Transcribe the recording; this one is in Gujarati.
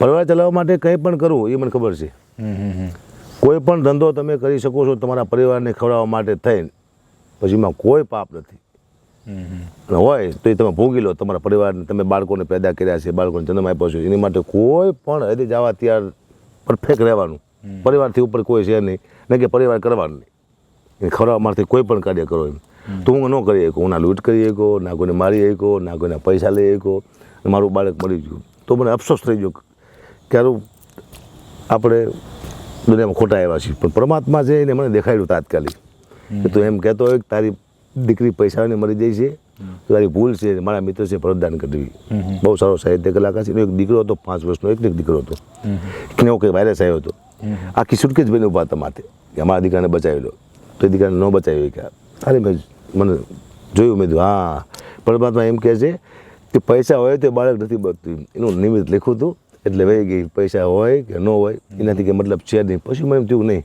પરિવાર ચલાવવા માટે કંઈ પણ કરવું એ મને ખબર છે. કોઈ પણ ધંધો તમે કરી શકો છો તમારા પરિવારને ખવડાવવા માટે થઈને, પછી એમાં કોઈ પાપ નથી. અને હોય તો એ તમે ભોગી લો. તમારા પરિવારને તમે બાળકોને પેદા કર્યા છે, બાળકોને જન્મ આપ્યો છે, એની માટે કોઈ પણ હદે જવા ત્યાર પરફેક્ટ રહેવાનું. પરિવારથી ઉપર કોઈ છે નહીં, ને કે પરિવાર કરવાનું નહીં. એને ખવડાવવા માટે કોઈ પણ કાર્ય કરો એમ તો હું ન કરી શકું. હું ના લૂંટ કરી શકો, ના કોઈને મારી શકો, ના કોઈના પૈસા લઈ શકો. મારું બાળક મરી ગયું તો મને અફસોસ થઈ ગયો કે આપણે દુનિયામાં ખોટા આવ્યા છીએ. પણ પરમાત્મા છે એને મને દેખાડ્યું તાત્કાલિક કે તું એમ કહેતો હોય કે તારી દીકરી પૈસાને મરી જાય છે તો તારી ભૂલ છે. મારા મિત્ર છે પ્રદાન કરવી, બહુ સારો સાહિત્ય કલાકાર છે. એનો એક દીકરો હતો 5 વર્ષનો, એક દીકરો હતો. એનો કંઈ વાયરસ આવ્યો હતો. આખી સુટકેસ બની ઉભા હતા માથે કે અમારા દીકરાને બચાવી લો. તો એ દીકરાને ન બચાવી કે અરે મેં મને જોયું, મેં કીધું હા પરમાત્મા એમ કહે છે કે પૈસા હોય તો બાળક નથી બચતું. એનું નિમિત્ત લખ્યું હતું એટલે વહી ગઈ. પૈસા હોય કે ન હોય એનાથી કે મતલબ છે નહીં. પછી મને એમ થયું નહીં